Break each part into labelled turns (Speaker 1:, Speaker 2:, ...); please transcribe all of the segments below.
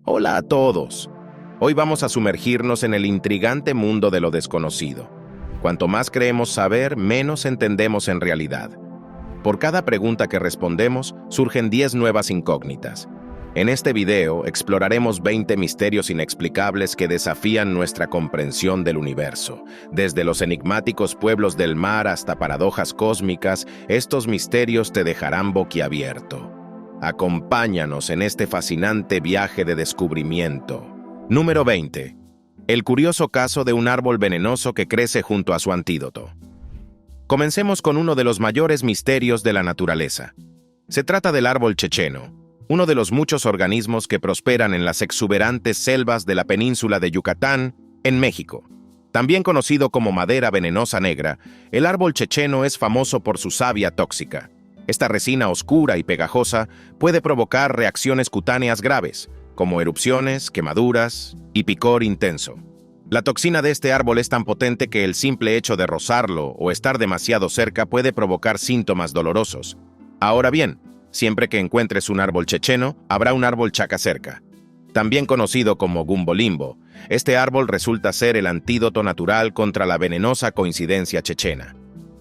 Speaker 1: Hola a todos. Hoy vamos a sumergirnos en el intrigante mundo de lo desconocido. Cuanto más creemos saber, menos entendemos en realidad. Por cada pregunta que respondemos, surgen 10 nuevas incógnitas. En este video exploraremos 20 misterios inexplicables que desafían nuestra comprensión del universo. Desde los enigmáticos pueblos del mar hasta paradojas cósmicas, estos misterios te dejarán boquiabierto. Acompáñanos en este fascinante viaje de descubrimiento. Número 20. El curioso caso de un árbol venenoso que crece junto a su antídoto. Comencemos con uno de los mayores misterios de la naturaleza. Se trata del árbol checheno, uno de los muchos organismos que prosperan en las exuberantes selvas de la península de Yucatán, en México. También conocido como madera venenosa negra, el árbol checheno es famoso por su savia tóxica. Esta resina oscura y pegajosa puede provocar reacciones cutáneas graves, como erupciones, quemaduras y picor intenso. La toxina de este árbol es tan potente que el simple hecho de rozarlo o estar demasiado cerca puede provocar síntomas dolorosos. Ahora bien, siempre que encuentres un árbol checheno, habrá un árbol chaca cerca. También conocido como gumbolimbo, este árbol resulta ser el antídoto natural contra la venenosa coincidencia chechena.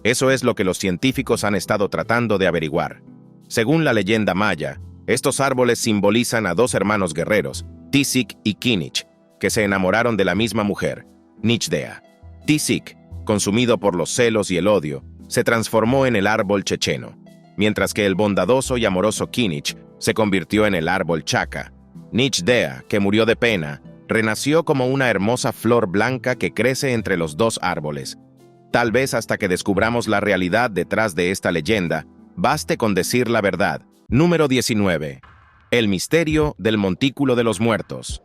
Speaker 1: Eso es lo que los científicos han estado tratando de averiguar. Según la leyenda maya, estos árboles simbolizan a dos hermanos guerreros, Tisik y Kinich, que se enamoraron de la misma mujer, Nichdea. Tisik, consumido por los celos y el odio, se transformó en el árbol checheno, mientras que el bondadoso y amoroso Kinich se convirtió en el árbol chaca. Nichdea, que murió de pena, renació como una hermosa flor blanca que crece entre los dos árboles. Tal vez hasta que descubramos la realidad detrás de esta leyenda, baste con decir la verdad. Número 19. El misterio del Montículo de los Muertos.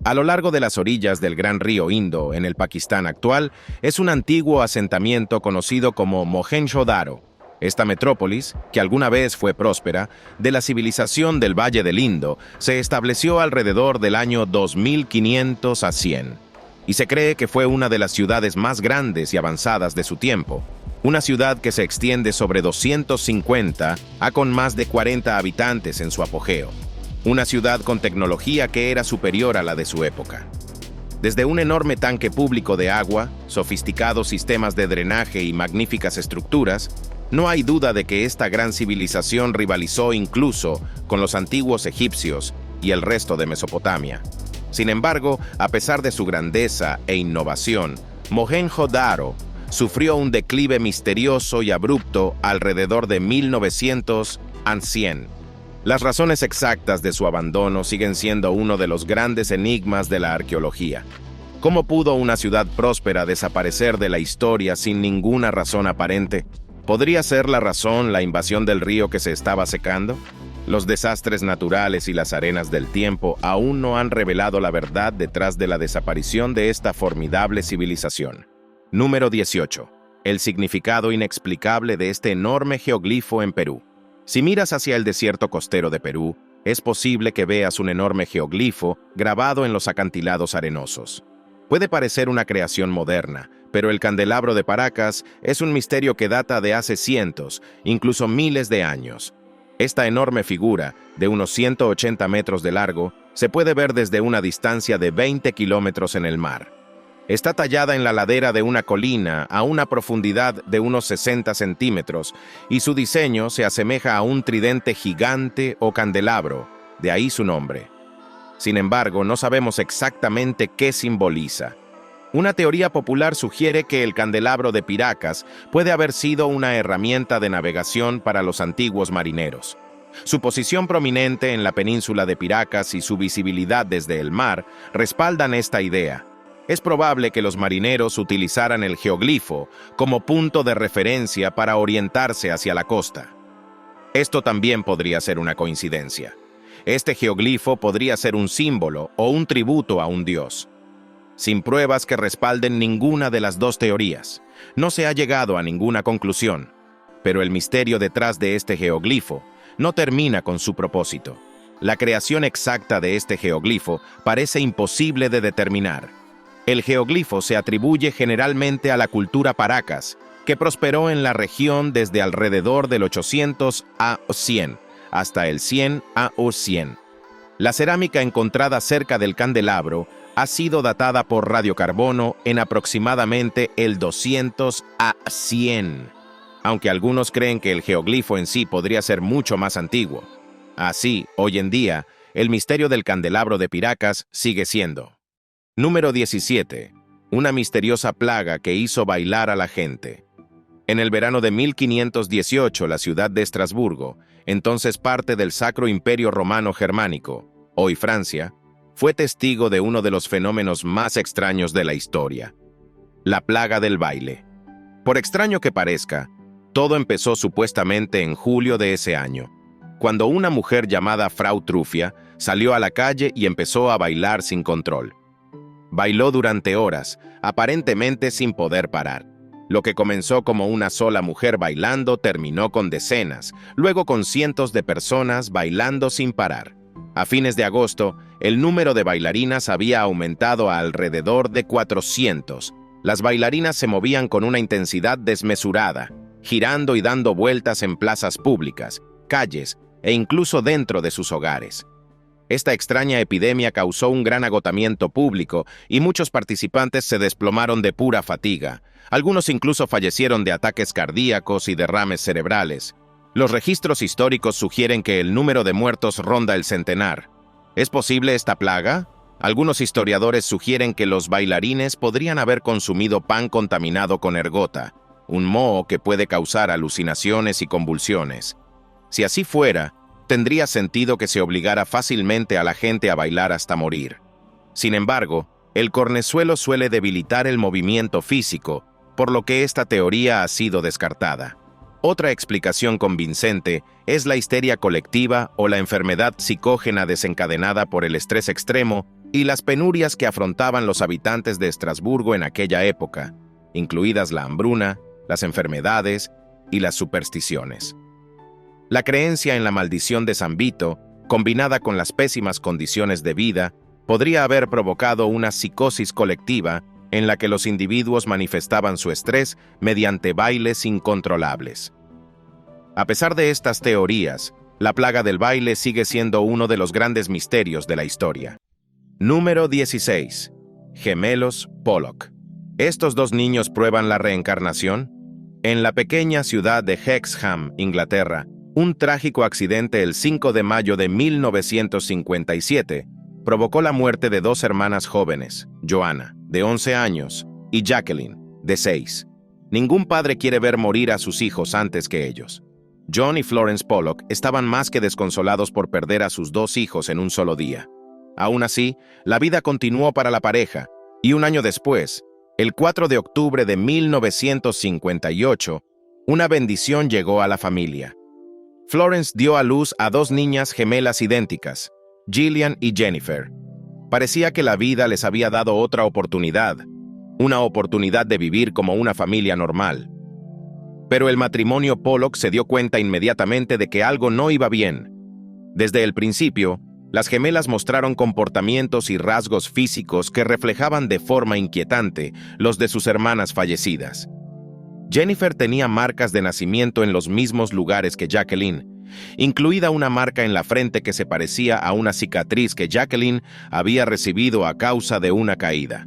Speaker 1: A lo largo de las orillas del gran río Indo, en el Pakistán actual, es un antiguo asentamiento conocido como Mohenjo-Daro. Esta metrópolis, que alguna vez fue próspera, de la civilización del Valle del Indo, se estableció alrededor del año 2500 a 100. Y se cree que fue una de las ciudades más grandes y avanzadas de su tiempo. Una ciudad que se extiende sobre 250 a con más de 40 habitantes en su apogeo. Una ciudad con tecnología que era superior a la de su época. Desde un enorme tanque público de agua, sofisticados sistemas de drenaje y magníficas estructuras, no hay duda de que esta gran civilización rivalizó incluso con los antiguos egipcios y el resto de Mesopotamia. Sin embargo, a pesar de su grandeza e innovación, Mohenjo-Daro sufrió un declive misterioso y abrupto alrededor de 1900 a 100. Las razones exactas de su abandono siguen siendo uno de los grandes enigmas de la arqueología. ¿Cómo pudo una ciudad próspera desaparecer de la historia sin ninguna razón aparente? ¿Podría ser la razón la invasión del río que se estaba secando? Los desastres naturales y las arenas del tiempo aún no han revelado la verdad detrás de la desaparición de esta formidable civilización. Número 18. El significado inexplicable de este enorme geoglifo en Perú. Si miras hacia el desierto costero de Perú, es posible que veas un enorme geoglifo grabado en los acantilados arenosos. Puede parecer una creación moderna, pero el candelabro de Paracas es un misterio que data de hace cientos, incluso miles de años. Esta enorme figura, de unos 180 metros de largo, se puede ver desde una distancia de 20 kilómetros en el mar. Está tallada en la ladera de una colina a una profundidad de unos 60 centímetros y su diseño se asemeja a un tridente gigante o candelabro, de ahí su nombre. Sin embargo, no sabemos exactamente qué simboliza. Una teoría popular sugiere que el candelabro de Piracas puede haber sido una herramienta de navegación para los antiguos marineros. Su posición prominente en la península de Piracas y su visibilidad desde el mar respaldan esta idea. Es probable que los marineros utilizaran el geoglifo como punto de referencia para orientarse hacia la costa. Esto también podría ser una coincidencia. Este geoglifo podría ser un símbolo o un tributo a un dios. Sin pruebas que respalden ninguna de las dos teorías, no se ha llegado a ninguna conclusión, pero el misterio detrás de este geoglifo no termina con su propósito. La creación exacta de este geoglifo parece imposible de determinar. El geoglifo se atribuye generalmente a la cultura Paracas, que prosperó en la región desde alrededor del 800 a 100 hasta el 100 a 100. La cerámica encontrada cerca del candelabro ha sido datada por radiocarbono en aproximadamente el 200 a 100, aunque algunos creen que el geoglifo en sí podría ser mucho más antiguo. Así, hoy en día, el misterio del candelabro de Piracas sigue siendo. Número 17. Una misteriosa plaga que hizo bailar a la gente. En el verano de 1518, la ciudad de Estrasburgo, entonces parte del Sacro Imperio Romano Germánico, hoy Francia, fue testigo de uno de los fenómenos más extraños de la historia: la plaga del baile. Por extraño que parezca, todo empezó supuestamente en julio de ese año, cuando una mujer llamada Frau Truffia salió a la calle y empezó a bailar sin control. Bailó durante horas, aparentemente sin poder parar. Lo que comenzó como una sola mujer bailando terminó con decenas, luego con cientos de personas bailando sin parar. A fines de agosto, el número de bailarinas había aumentado a alrededor de 400. Las bailarinas se movían con una intensidad desmesurada, girando y dando vueltas en plazas públicas, calles e incluso dentro de sus hogares. Esta extraña epidemia causó un gran agotamiento público y muchos participantes se desplomaron de pura fatiga. Algunos incluso fallecieron de ataques cardíacos y derrames cerebrales. Los registros históricos sugieren que el número de muertos ronda el centenar. ¿Es posible esta plaga? Algunos historiadores sugieren que los bailarines podrían haber consumido pan contaminado con ergota, un moho que puede causar alucinaciones y convulsiones. Si así fuera, tendría sentido que se obligara fácilmente a la gente a bailar hasta morir. Sin embargo, el cornezuelo suele debilitar el movimiento físico, por lo que esta teoría ha sido descartada. Otra explicación convincente es la histeria colectiva o la enfermedad psicógena desencadenada por el estrés extremo y las penurias que afrontaban los habitantes de Estrasburgo en aquella época, incluidas la hambruna, las enfermedades y las supersticiones. La creencia en la maldición de San Vito, combinada con las pésimas condiciones de vida, podría haber provocado una psicosis colectiva en la que los individuos manifestaban su estrés mediante bailes incontrolables. A pesar de estas teorías, la plaga del baile sigue siendo uno de los grandes misterios de la historia. Número 16. Gemelos Pollock. ¿Estos dos niños prueban la reencarnación? En la pequeña ciudad de Hexham, Inglaterra, un trágico accidente el 5 de mayo de 1957 provocó la muerte de dos hermanas jóvenes, Joanna, de 11 años, y Jacqueline, de 6. Ningún padre quiere ver morir a sus hijos antes que ellos. John y Florence Pollock estaban más que desconsolados por perder a sus dos hijos en un solo día. Aún así, la vida continuó para la pareja, y un año después, el 4 de octubre de 1958, una bendición llegó a la familia. Florence dio a luz a dos niñas gemelas idénticas, Gillian y Jennifer. Parecía que la vida les había dado otra oportunidad, una oportunidad de vivir como una familia normal. Pero el matrimonio Pollock se dio cuenta inmediatamente de que algo no iba bien. Desde el principio, las gemelas mostraron comportamientos y rasgos físicos que reflejaban de forma inquietante los de sus hermanas fallecidas. Jennifer tenía marcas de nacimiento en los mismos lugares que Jacqueline, incluida una marca en la frente que se parecía a una cicatriz que Jacqueline había recibido a causa de una caída.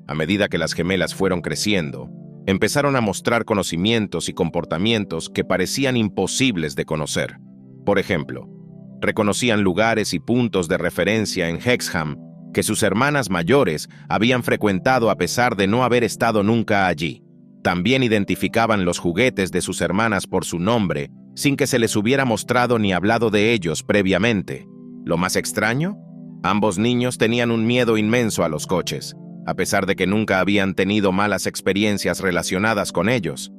Speaker 1: A medida que las gemelas fueron creciendo, empezaron a mostrar conocimientos y comportamientos que parecían imposibles de conocer. Por ejemplo, reconocían lugares y puntos de referencia en Hexham que sus hermanas mayores habían frecuentado a pesar de no haber estado nunca allí. También identificaban los juguetes de sus hermanas por su nombre, sin que se les hubiera mostrado ni hablado de ellos previamente. ¿Lo más extraño? Ambos niños tenían un miedo inmenso a los coches, a pesar de que nunca habían tenido malas experiencias relacionadas con ellos.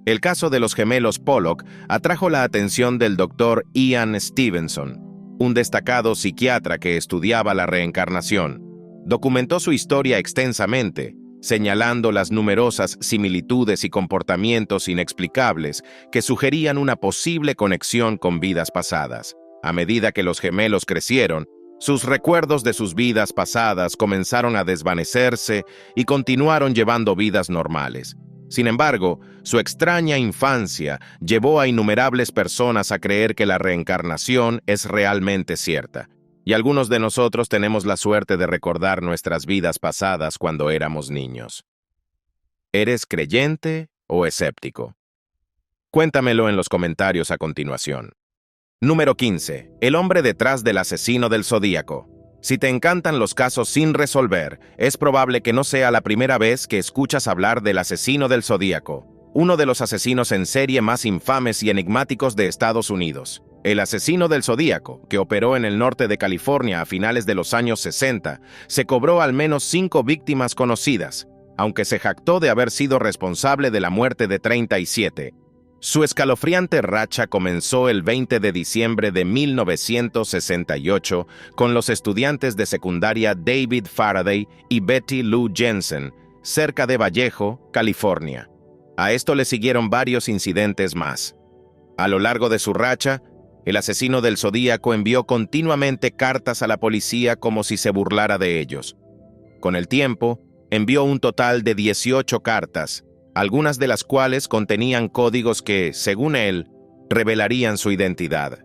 Speaker 1: El caso de los gemelos Pollock atrajo la atención del doctor Ian Stevenson, un destacado psiquiatra que estudiaba la reencarnación. Documentó su historia extensamente, señalando las numerosas similitudes y comportamientos inexplicables que sugerían una posible conexión con vidas pasadas. A medida que los gemelos crecieron, sus recuerdos de sus vidas pasadas comenzaron a desvanecerse y continuaron llevando vidas normales. Sin embargo, su extraña infancia llevó a innumerables personas a creer que la reencarnación es realmente cierta. y algunos de nosotros tenemos la suerte de recordar nuestras vidas pasadas cuando éramos niños. ¿Eres creyente o escéptico? Cuéntamelo en los comentarios a continuación. Número 15. El hombre detrás del asesino del Zodíaco. Si te encantan los casos sin resolver, es probable que no sea la primera vez que escuchas hablar del asesino del Zodíaco, uno de los asesinos en serie más infames y enigmáticos de Estados Unidos. El asesino del Zodíaco, que operó en el norte de California a finales de los años 60, se cobró al menos 5 víctimas conocidas, aunque se jactó de haber sido responsable de la muerte de 37. Su escalofriante racha comenzó el 20 de diciembre de 1968 con los estudiantes de secundaria David Faraday y Betty Lou Jensen, cerca de Vallejo, California. A esto le siguieron varios incidentes más. A lo largo de su racha, el asesino del Zodíaco envió continuamente cartas a la policía como si se burlara de ellos. Con el tiempo, envió un total de 18 cartas, algunas de las cuales contenían códigos que, según él, revelarían su identidad.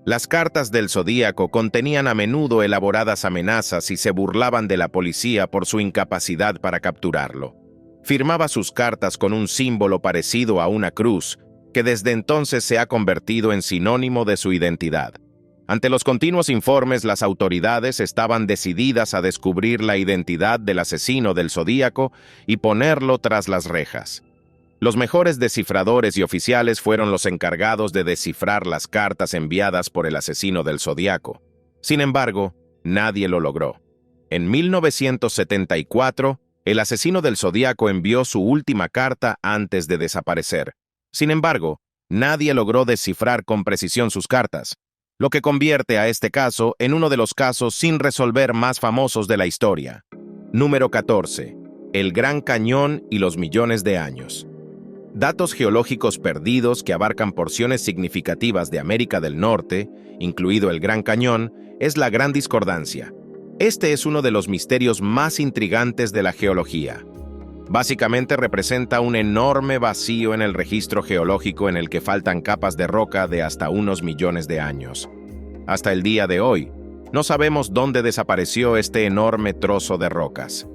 Speaker 1: Las cartas del Zodíaco contenían a menudo elaboradas amenazas y se burlaban de la policía por su incapacidad para capturarlo. Firmaba sus cartas con un símbolo parecido a una cruz, que desde entonces se ha convertido en sinónimo de su identidad. Ante los continuos informes, las autoridades estaban decididas a descubrir la identidad del asesino del Zodíaco y ponerlo tras las rejas. Los mejores descifradores y oficiales fueron los encargados de descifrar las cartas enviadas por el asesino del Zodíaco. Sin embargo, nadie lo logró. En 1974, el asesino del Zodíaco envió su última carta antes de desaparecer. Sin embargo, nadie logró descifrar con precisión sus cartas, lo que convierte a este caso en uno de los casos sin resolver más famosos de la historia. Número 14. El Gran Cañón y los millones de años. Datos geológicos perdidos que abarcan porciones significativas de América del Norte, incluido el Gran Cañón, es la gran discordancia. Este es uno de los misterios más intrigantes de la geología. Básicamente representa un enorme vacío en el registro geológico en el que faltan capas de roca de hasta unos millones de años. Hasta el día de hoy, no sabemos dónde desapareció este enorme trozo de rocas.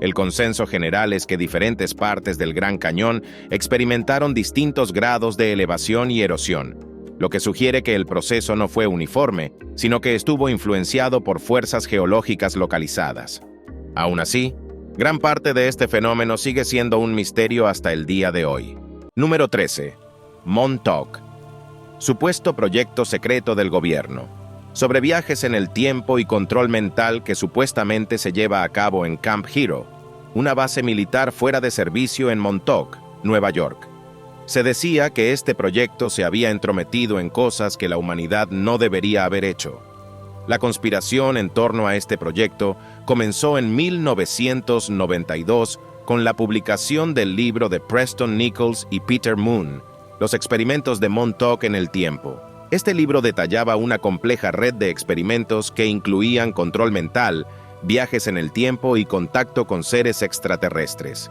Speaker 1: El consenso general es que diferentes partes del Gran Cañón experimentaron distintos grados de elevación y erosión, lo que sugiere que el proceso no fue uniforme, sino que estuvo influenciado por fuerzas geológicas localizadas. Aún así, gran parte de este fenómeno sigue siendo un misterio hasta el día de hoy. Número 13. Montauk. Supuesto proyecto secreto del gobierno. Sobre viajes en el tiempo y control mental que supuestamente se lleva a cabo en Camp Hero, una base militar fuera de servicio en Montauk, Nueva York. Se decía que este proyecto se había entrometido en cosas que la humanidad no debería haber hecho. La conspiración en torno a este proyecto comenzó en 1992 con la publicación del libro de Preston Nichols y Peter Moon, Los experimentos de Montauk en el tiempo. Este libro detallaba una compleja red de experimentos que incluían control mental, viajes en el tiempo y contacto con seres extraterrestres.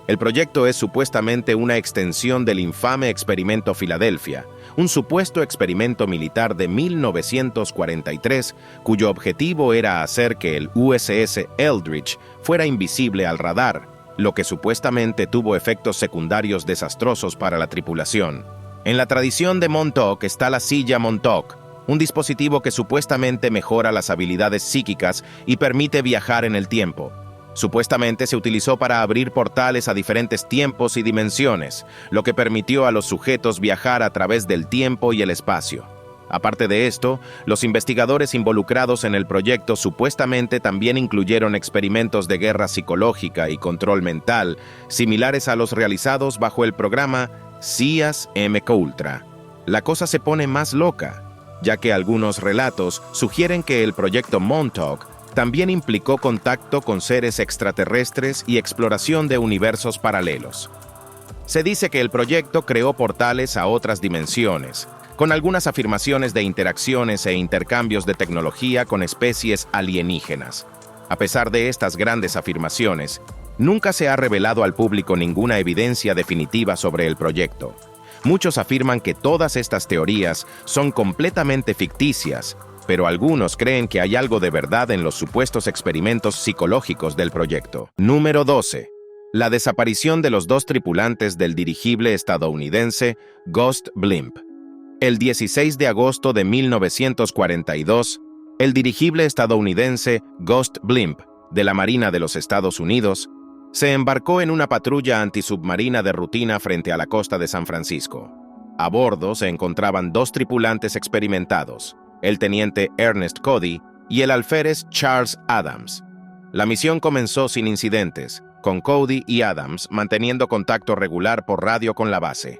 Speaker 1: El proyecto es supuestamente una extensión del infame Experimento Filadelfia, un supuesto experimento militar de 1943, cuyo objetivo era hacer que el USS Eldridge fuera invisible al radar, lo que supuestamente tuvo efectos secundarios desastrosos para la tripulación. En la tradición de Montauk está la silla Montauk, un dispositivo que supuestamente mejora las habilidades psíquicas y permite viajar en el tiempo. Supuestamente se utilizó para abrir portales a diferentes tiempos y dimensiones, lo que permitió a los sujetos viajar a través del tiempo y el espacio. Aparte de esto, los investigadores involucrados en el proyecto supuestamente también incluyeron experimentos de guerra psicológica y control mental, similares a los realizados bajo el programa SEAS MKUltra. La cosa se pone más loca, ya que algunos relatos sugieren que el proyecto Montauk también implicó contacto con seres extraterrestres y exploración de universos paralelos. Se dice que el proyecto creó portales a otras dimensiones, con algunas afirmaciones de interacciones e intercambios de tecnología con especies alienígenas. A pesar de estas grandes afirmaciones, nunca se ha revelado al público ninguna evidencia definitiva sobre el proyecto. Muchos afirman que todas estas teorías son completamente ficticias, pero algunos creen que hay algo de verdad en los supuestos experimentos psicológicos del proyecto. Número 12. La desaparición de los dos tripulantes del dirigible estadounidense Ghost Blimp. El 16 de agosto de 1942, el dirigible estadounidense Ghost Blimp de la Marina de los Estados Unidos se embarcó en una patrulla antisubmarina de rutina frente a la costa de San Francisco. A bordo se encontraban dos tripulantes experimentados, el teniente Ernest Cody y el alférez Charles Adams. La misión comenzó sin incidentes, con Cody y Adams manteniendo contacto regular por radio con la base.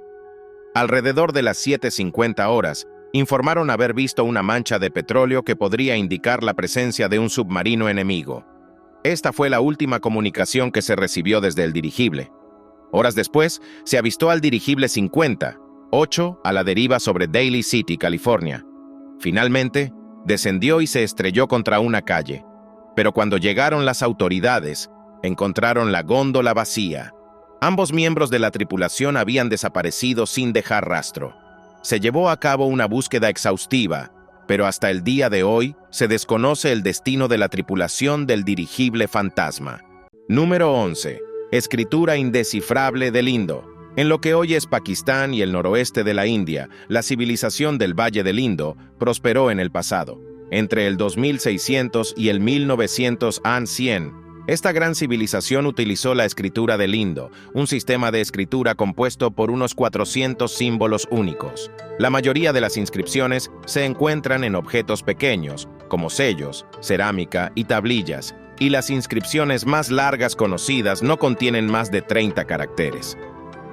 Speaker 1: Alrededor de las 7:50 horas, informaron haber visto una mancha de petróleo que podría indicar la presencia de un submarino enemigo. Esta fue la última comunicación que se recibió desde el dirigible. Horas después, se avistó al dirigible 50, 8 a la deriva sobre Daly City, California. Finalmente, descendió y se estrelló contra una calle. Pero cuando llegaron las autoridades, encontraron la góndola vacía. Ambos miembros de la tripulación habían desaparecido sin dejar rastro. Se llevó a cabo una búsqueda exhaustiva, pero hasta el día de hoy se desconoce el destino de la tripulación del dirigible fantasma. Número 11. Escritura indescifrable del Indo. En lo que hoy es Pakistán y el noroeste de la India, la civilización del Valle del Indo prosperó en el pasado. Entre el 2600 y el 1900 a.C., esta gran civilización utilizó la escritura del Indo, un sistema de escritura compuesto por unos 400 símbolos únicos. La mayoría de las inscripciones se encuentran en objetos pequeños, como sellos, cerámica y tablillas, y las inscripciones más largas conocidas no contienen más de 30 caracteres.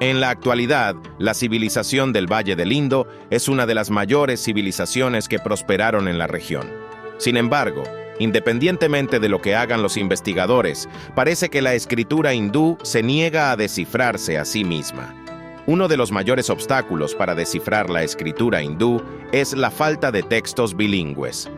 Speaker 1: En la actualidad, la civilización del Valle del Indo es una de las mayores civilizaciones que prosperaron en la región. Sin embargo, independientemente de lo que hagan los investigadores, parece que la escritura hindú se niega a descifrarse a sí misma. Uno de los mayores obstáculos para descifrar la escritura hindú es la falta de textos bilingües.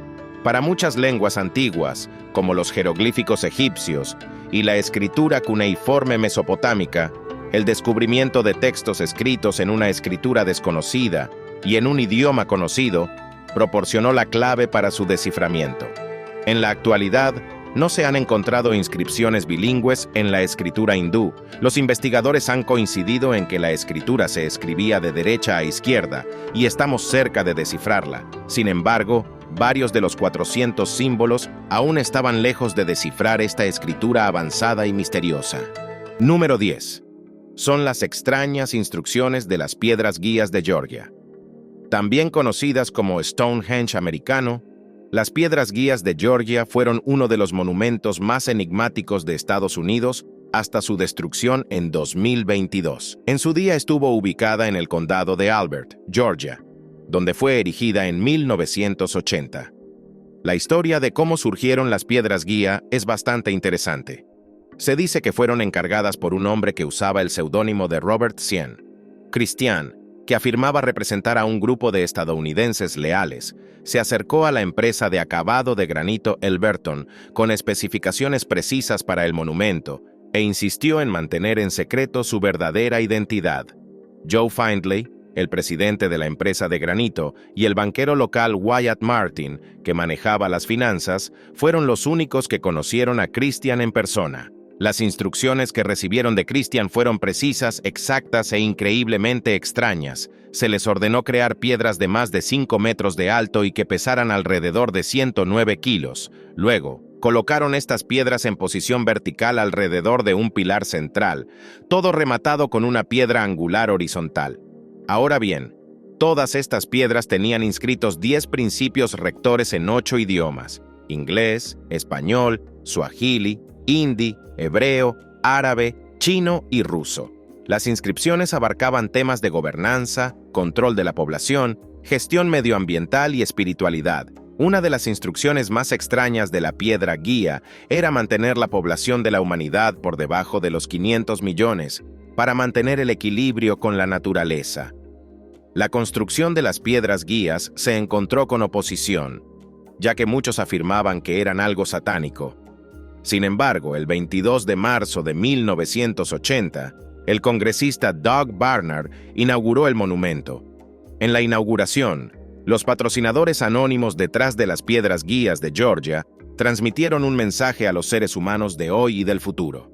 Speaker 1: Para muchas lenguas antiguas, como los jeroglíficos egipcios y la escritura cuneiforme mesopotámica, el descubrimiento de textos escritos en una escritura desconocida y en un idioma conocido proporcionó la clave para su desciframiento. En la actualidad, no se han encontrado inscripciones bilingües en la escritura hindú. Los investigadores han coincidido en que la escritura se escribía de derecha a izquierda y estamos cerca de descifrarla. Sin embargo, varios de los 400 símbolos aún estaban lejos de descifrar esta escritura avanzada y misteriosa. Número 10. Son las extrañas instrucciones de las piedras guías de Georgia. También conocidas como Stonehenge americano, las piedras guías de Georgia fueron uno de los monumentos más enigmáticos de Estados Unidos hasta su destrucción en 2022. En su día estuvo ubicada en el condado de Albert, Georgia, donde fue erigida en 1980. La historia de cómo surgieron las piedras guía es bastante interesante. Se dice que fueron encargadas por un hombre que usaba el seudónimo de Robert Cien, Christian, que afirmaba representar a un grupo de estadounidenses leales. Se acercó a la empresa de acabado de granito Elberton con especificaciones precisas para el monumento e insistió en mantener en secreto su verdadera identidad. Joe Findlay, el presidente de la empresa de granito, y el banquero local Wyatt Martin, que manejaba las finanzas, fueron los únicos que conocieron a Christian en persona. Las instrucciones que recibieron de Christian fueron precisas, exactas e increíblemente extrañas. Se les ordenó crear piedras de más de 5 metros de alto y que pesaran alrededor de 109 kilos. Luego, colocaron estas piedras en posición vertical alrededor de un pilar central, todo rematado con una piedra angular horizontal. Ahora bien, todas estas piedras tenían inscritos 10 principios rectores en 8 idiomas: inglés, español, suajili, hindi, hebreo, árabe, chino y ruso. Las inscripciones abarcaban temas de gobernanza, control de la población, gestión medioambiental y espiritualidad. Una de las instrucciones más extrañas de la piedra guía era mantener la población de la humanidad por debajo de los 500 millones, para mantener el equilibrio con la naturaleza. La construcción de las piedras guías se encontró con oposición, ya que muchos afirmaban que eran algo satánico. Sin embargo, el 22 de marzo de 1980, el congresista Doug Barnard inauguró el monumento. En la inauguración, Los patrocinadores anónimos detrás de las piedras guías de Georgia transmitieron un mensaje a los seres humanos de hoy y del futuro.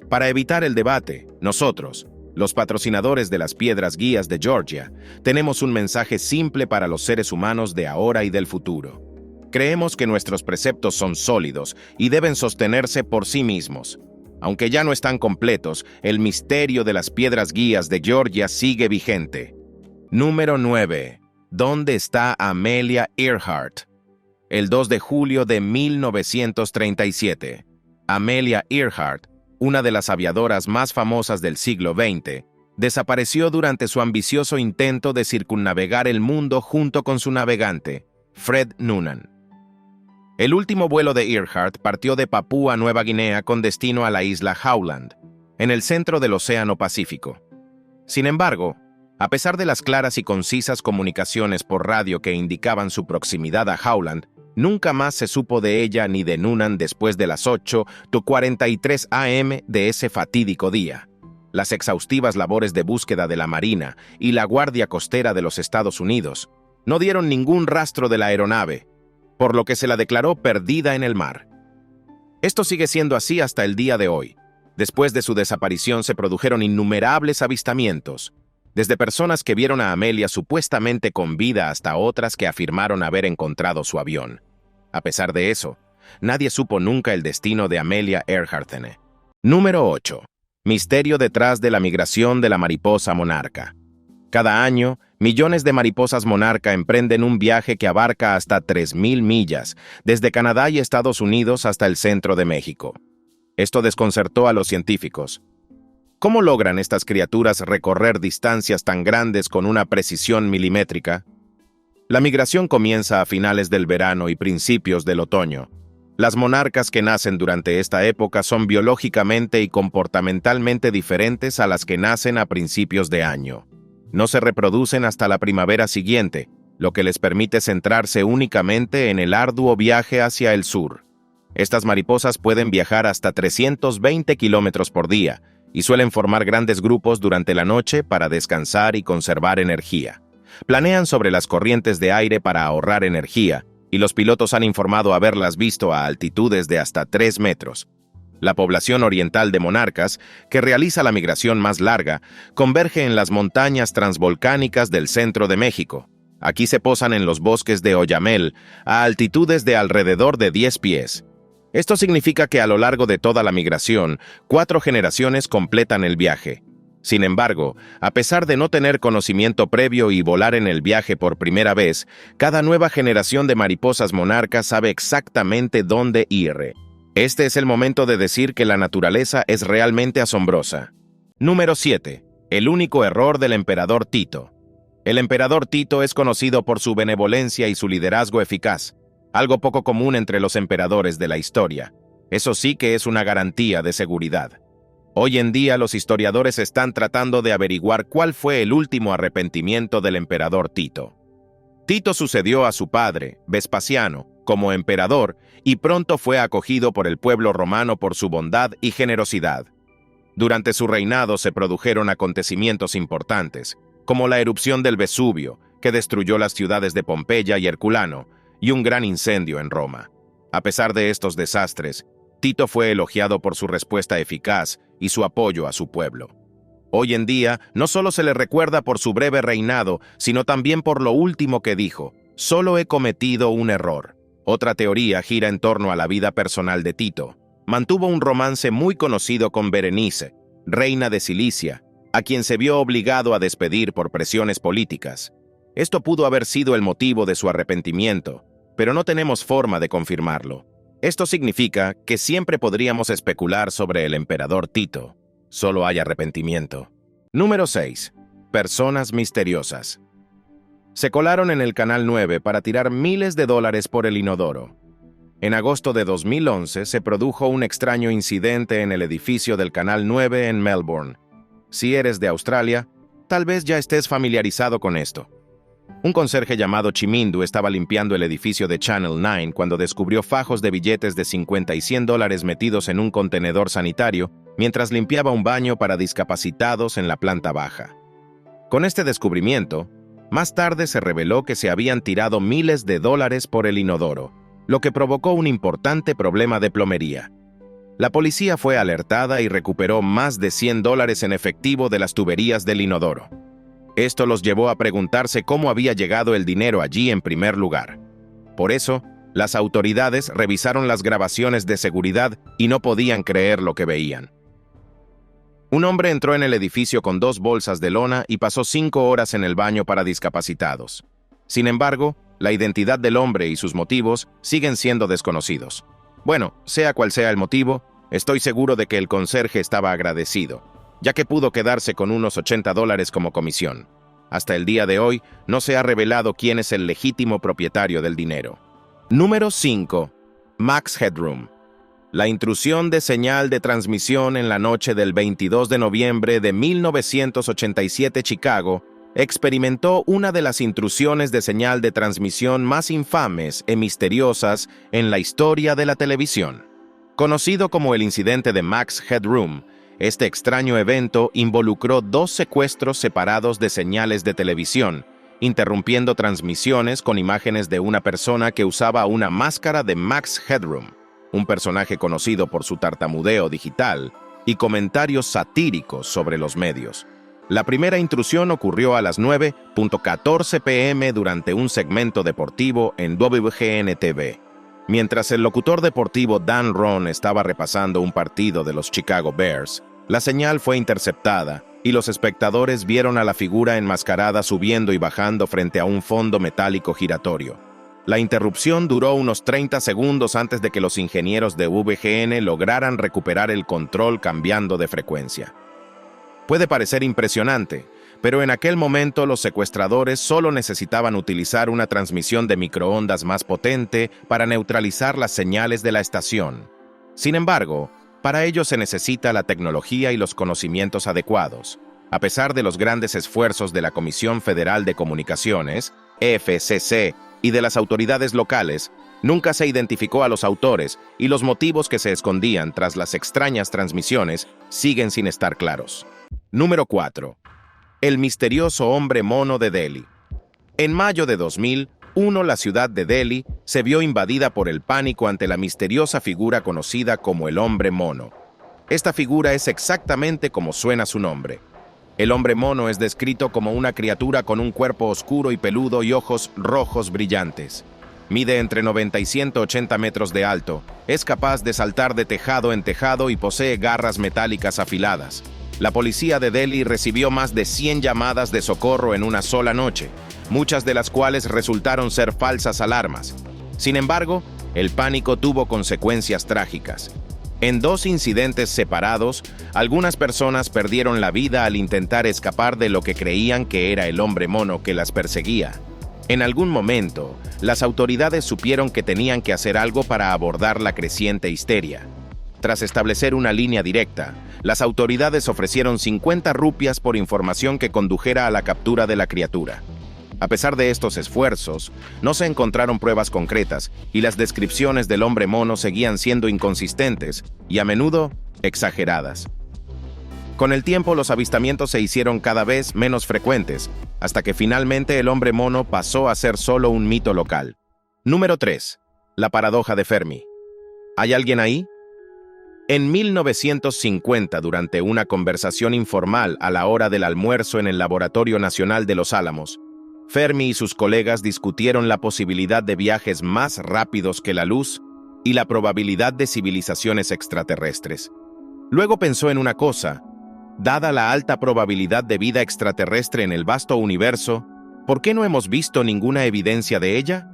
Speaker 1: Para evitar el debate, nosotros, los patrocinadores de las piedras guías de Georgia, tenemos un mensaje simple para los seres humanos de ahora y del futuro. Creemos que nuestros preceptos son sólidos y deben sostenerse por sí mismos. Aunque ya no están completos, el misterio de las piedras guías de Georgia sigue vigente. Número 9. ¿Dónde está Amelia Earhart? El 2 de julio de 1937, Amelia Earhart, una de las aviadoras más famosas del siglo XX, desapareció durante su ambicioso intento de circunnavegar el mundo junto con su navegante, Fred Noonan. El último vuelo de Earhart partió de Papúa Nueva Guinea con destino a la isla Howland, en el centro del Océano Pacífico. Sin embargo, a pesar de las claras y concisas comunicaciones por radio que indicaban su proximidad a Howland, nunca más se supo de ella ni de Noonan después de las 8:43 a.m. de ese fatídico día. Las exhaustivas labores de búsqueda de la Marina y la Guardia Costera de los Estados Unidos no dieron ningún rastro de la aeronave, por lo que se la declaró perdida en el mar. Esto sigue siendo así hasta el día de hoy. Después de su desaparición se produjeron innumerables avistamientos, desde personas que vieron a Amelia supuestamente con vida hasta otras que afirmaron haber encontrado su avión. A pesar de eso, nadie supo nunca el destino de Amelia Earhart. Número 8. Misterio detrás de la migración de la mariposa monarca. Cada año, millones de mariposas monarca emprenden un viaje que abarca hasta 3.000 millas, desde Canadá y Estados Unidos hasta el centro de México. Esto desconcertó a los científicos. ¿Cómo logran estas criaturas recorrer distancias tan grandes con una precisión milimétrica? La migración comienza a finales del verano y principios del otoño. Las monarcas que nacen durante esta época son biológicamente y comportamentalmente diferentes a las que nacen a principios de año. No se reproducen hasta la primavera siguiente, lo que les permite centrarse únicamente en el arduo viaje hacia el sur. Estas mariposas pueden viajar hasta 320 kilómetros por día, y suelen formar grandes grupos durante la noche para descansar y conservar energía. Planean sobre las corrientes de aire para ahorrar energía, y los pilotos han informado haberlas visto a altitudes de hasta 3 metros. La población oriental de monarcas, que realiza la migración más larga, converge en las montañas transvolcánicas del centro de México. Aquí se posan en los bosques de Oyamel, a altitudes de alrededor de 10 pies. Esto significa que a lo largo de toda la migración, 4 generaciones completan el viaje. Sin embargo, a pesar de no tener conocimiento previo y volar en el viaje por primera vez, cada nueva generación de mariposas monarcas sabe exactamente dónde ir. Este es el momento de decir que la naturaleza es realmente asombrosa. Número 7. El único error del emperador Tito. El emperador Tito es conocido por su benevolencia y su liderazgo eficaz, algo poco común entre los emperadores de la historia. Eso sí que es una garantía de seguridad. Hoy en día los historiadores están tratando de averiguar cuál fue el último arrepentimiento del emperador Tito. Tito sucedió a su padre, Vespasiano, como emperador y pronto fue acogido por el pueblo romano por su bondad y generosidad. Durante su reinado se produjeron acontecimientos importantes, como la erupción del Vesubio, que destruyó las ciudades de Pompeya y Herculano, y un gran incendio en Roma. A pesar de estos desastres, Tito fue elogiado por su respuesta eficaz y su apoyo a su pueblo. Hoy en día, no solo se le recuerda por su breve reinado, sino también por lo último que dijo: «Solo he cometido un error». Otra teoría gira en torno a la vida personal de Tito. Mantuvo un romance muy conocido con Berenice, reina de Cilicia, a quien se vio obligado a despedir por presiones políticas. Esto pudo haber sido el motivo de su arrepentimiento, pero no tenemos forma de confirmarlo. Esto significa que siempre podríamos especular sobre el emperador Tito. Solo hay arrepentimiento. Número 6. Personas misteriosas. Se colaron en el Canal 9 para tirar miles de dólares por el inodoro. En agosto de 2011 se produjo un extraño incidente en el edificio del Canal 9 en Melbourne. Si eres de Australia, tal vez ya estés familiarizado con esto. Un conserje llamado Chimindu estaba limpiando el edificio de Channel 9 cuando descubrió fajos de billetes de 50 y 100 dólares metidos en un contenedor sanitario mientras limpiaba un baño para discapacitados en la planta baja. Con este descubrimiento, Más tarde se reveló que se habían tirado miles de dólares por el inodoro, lo que provocó un importante problema de plomería. La policía fue alertada y recuperó más de $100 en efectivo de las tuberías del inodoro. Esto los llevó a preguntarse cómo había llegado el dinero allí en primer lugar. Por eso, las autoridades revisaron las grabaciones de seguridad y no podían creer lo que veían. Un hombre entró en el edificio con 2 bolsas de lona y pasó 5 horas en el baño para discapacitados. Sin embargo, la identidad del hombre y sus motivos siguen siendo desconocidos. Bueno, sea cual sea el motivo, estoy seguro de que el conserje estaba agradecido, ya que pudo quedarse con unos $80 como comisión. Hasta el día de hoy, no se ha revelado quién es el legítimo propietario del dinero. Número 5. Max Headroom. La intrusión de señal de transmisión en la noche del 22 de noviembre de 1987 Chicago experimentó una de las intrusiones de señal de transmisión más infames y misteriosas en la historia de la televisión. Conocido como el incidente de Max Headroom, este extraño evento involucró 2 secuestros separados de señales de televisión, interrumpiendo transmisiones con imágenes de una persona que usaba una máscara de Max Headroom, un personaje conocido por su tartamudeo digital y comentarios satíricos sobre los medios. La primera intrusión ocurrió a las 9:14 p.m. durante un segmento deportivo en WGN-TV. Mientras el locutor deportivo Dan Ron estaba repasando un partido de los Chicago Bears, la señal fue interceptada y los espectadores vieron a la figura enmascarada subiendo y bajando frente a un fondo metálico giratorio. La interrupción duró unos 30 segundos antes de que los ingenieros de WGN lograran recuperar el control cambiando de frecuencia. Puede parecer impresionante, pero en aquel momento los secuestradores solo necesitaban utilizar una transmisión de microondas más potente para neutralizar las señales de la estación. Sin embargo, para ello se necesita la tecnología y los conocimientos adecuados. A pesar de los grandes esfuerzos de la Comisión Federal de Comunicaciones, FCC, y de las autoridades locales, nunca se identificó a los autores y los motivos que se escondían tras las extrañas transmisiones siguen sin estar claros. Número 4. El misterioso hombre mono de Delhi. En mayo de 2001, la ciudad de Delhi se vio invadida por el pánico ante la misteriosa figura conocida como el hombre mono. Esta figura es exactamente como suena su nombre. El hombre mono es descrito como una criatura con un cuerpo oscuro y peludo y ojos rojos brillantes. Mide entre 90 y 180 metros de alto, es capaz de saltar de tejado en tejado y posee garras metálicas afiladas. La policía de Delhi recibió más de 100 llamadas de socorro en una sola noche, muchas de las cuales resultaron ser falsas alarmas. Sin embargo, el pánico tuvo consecuencias trágicas. En 2 incidentes separados, algunas personas perdieron la vida al intentar escapar de lo que creían que era el hombre mono que las perseguía. En algún momento, las autoridades supieron que tenían que hacer algo para abordar la creciente histeria. Tras establecer una línea directa, las autoridades ofrecieron 50 rupias por información que condujera a la captura de la criatura. A pesar de estos esfuerzos, no se encontraron pruebas concretas y las descripciones del hombre mono seguían siendo inconsistentes y a menudo exageradas. Con el tiempo, los avistamientos se hicieron cada vez menos frecuentes, hasta que finalmente el hombre mono pasó a ser solo un mito local. Número 3. La paradoja de Fermi. ¿Hay alguien ahí? En 1950, durante una conversación informal a la hora del almuerzo en el Laboratorio Nacional de Los Álamos, Fermi y sus colegas discutieron la posibilidad de viajes más rápidos que la luz y la probabilidad de civilizaciones extraterrestres. Luego pensó en una cosa: dada la alta probabilidad de vida extraterrestre en el vasto universo, ¿por qué no hemos visto ninguna evidencia de ella?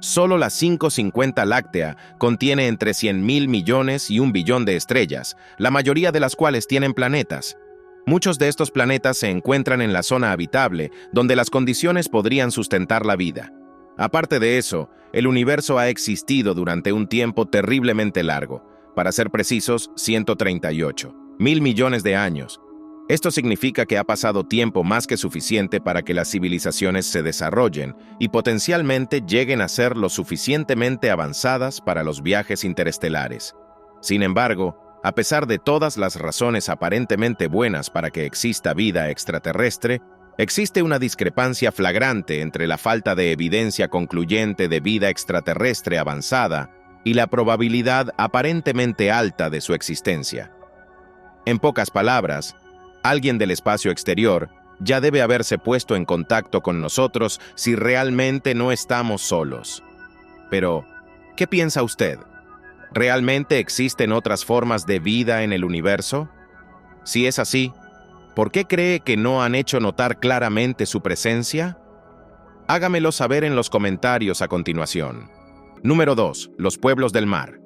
Speaker 1: Solo la 550 Láctea contiene entre 100.000 millones y 1 billón de estrellas, la mayoría de las cuales tienen planetas. Muchos de estos planetas se encuentran en la zona habitable, donde las condiciones podrían sustentar la vida. Aparte de eso, el universo ha existido durante un tiempo terriblemente largo, para ser precisos, 138.000 millones de años. Esto significa que ha pasado tiempo más que suficiente para que las civilizaciones se desarrollen y potencialmente lleguen a ser lo suficientemente avanzadas para los viajes interestelares. Sin embargo, a pesar de todas las razones aparentemente buenas para que exista vida extraterrestre, Existe una discrepancia flagrante entre la falta de evidencia concluyente de vida extraterrestre avanzada y la probabilidad aparentemente alta de su existencia. En pocas palabras, alguien del espacio exterior ya debe haberse puesto en contacto con nosotros si realmente no estamos solos. Pero, ¿qué piensa usted? ¿Realmente existen otras formas de vida en el universo? Si es así, ¿por qué cree que no han hecho notar claramente su presencia? Hágamelo saber en los comentarios a continuación. Número 2. Los pueblos del mar.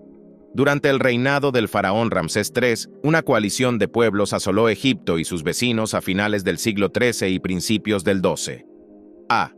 Speaker 1: Durante el reinado del faraón Ramsés III, una coalición de pueblos asoló Egipto y sus vecinos a finales del siglo XIII y principios del XII. A.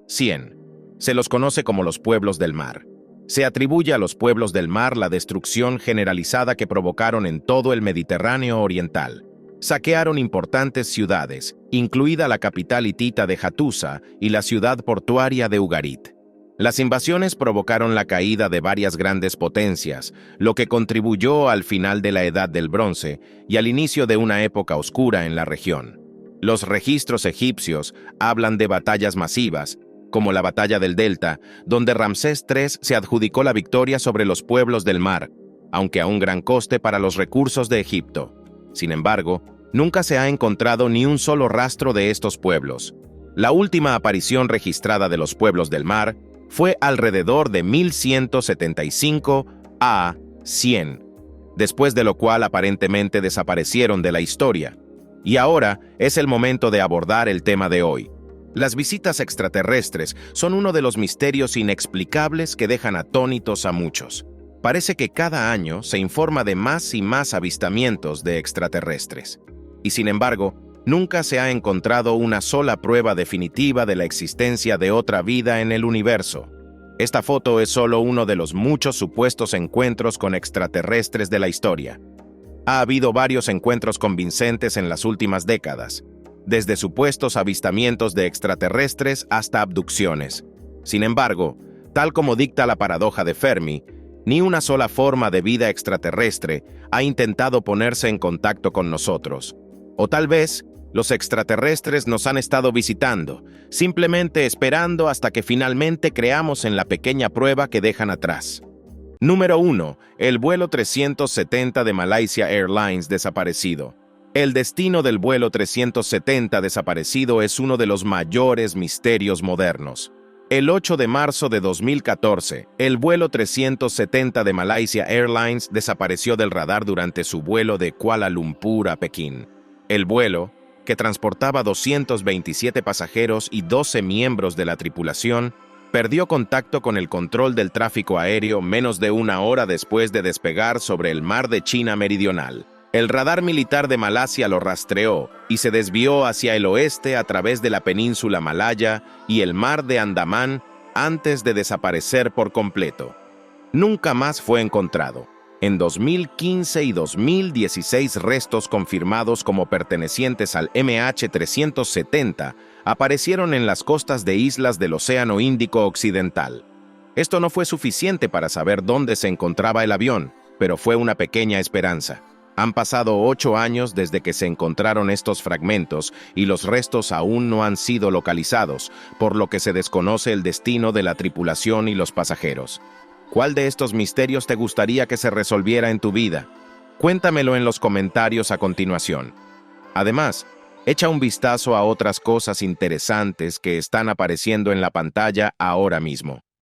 Speaker 1: 100. Se los conoce como los pueblos del mar. Se atribuye a los pueblos del mar la destrucción generalizada que provocaron en todo el Mediterráneo oriental. Saquearon importantes ciudades, incluida la capital hitita de Hattusa y la ciudad portuaria de Ugarit. Las invasiones provocaron la caída de varias grandes potencias, lo que contribuyó al final de la Edad del Bronce y al inicio de una época oscura en la región. Los registros egipcios hablan de batallas masivas, como la Batalla del Delta, donde Ramsés III se adjudicó la victoria sobre los pueblos del mar, aunque a un gran coste para los recursos de Egipto. Sin embargo, nunca se ha encontrado ni un solo rastro de estos pueblos. La última aparición registrada de los pueblos del mar fue alrededor de 1175 a 100, después de lo cual aparentemente desaparecieron de la historia. Y ahora es el momento de abordar el tema de hoy. Las visitas extraterrestres son uno de los misterios inexplicables que dejan atónitos a muchos. Parece que cada año se informa de más y más avistamientos de extraterrestres. Y sin embargo, nunca se ha encontrado una sola prueba definitiva de la existencia de otra vida en el universo. Esta foto es solo uno de los muchos supuestos encuentros con extraterrestres de la historia. Ha habido varios encuentros convincentes en las últimas décadas, desde supuestos avistamientos de extraterrestres hasta abducciones. Sin embargo, tal como dicta la paradoja de Fermi, ni una sola forma de vida extraterrestre ha intentado ponerse en contacto con nosotros. O tal vez, los extraterrestres nos han estado visitando, simplemente esperando hasta que finalmente creamos en la pequeña prueba que dejan atrás. Número 1. El vuelo 370 de Malaysia Airlines desaparecido. El destino del vuelo 370 desaparecido es uno de los mayores misterios modernos. El 8 de marzo de 2014, el vuelo 370 de Malaysia Airlines desapareció del radar durante su vuelo de Kuala Lumpur a Pekín. El vuelo, que transportaba 227 pasajeros y 12 miembros de la tripulación, perdió contacto con el control del tráfico aéreo menos de una hora después de despegar sobre el mar de China Meridional. El radar militar de Malasia lo rastreó y se desvió hacia el oeste a través de la península malaya y el mar de Andamán antes de desaparecer por completo. Nunca más fue encontrado. En 2015 y 2016, restos confirmados como pertenecientes al MH370 aparecieron en las costas de islas del Océano Índico Occidental. Esto no fue suficiente para saber dónde se encontraba el avión, pero fue una pequeña esperanza. Han pasado 8 años desde que se encontraron estos fragmentos y los restos aún no han sido localizados, por lo que se desconoce el destino de la tripulación y los pasajeros. ¿Cuál de estos misterios te gustaría que se resolviera en tu vida? Cuéntamelo en los comentarios a continuación. Además, echa un vistazo a otras cosas interesantes que están apareciendo en la pantalla ahora mismo.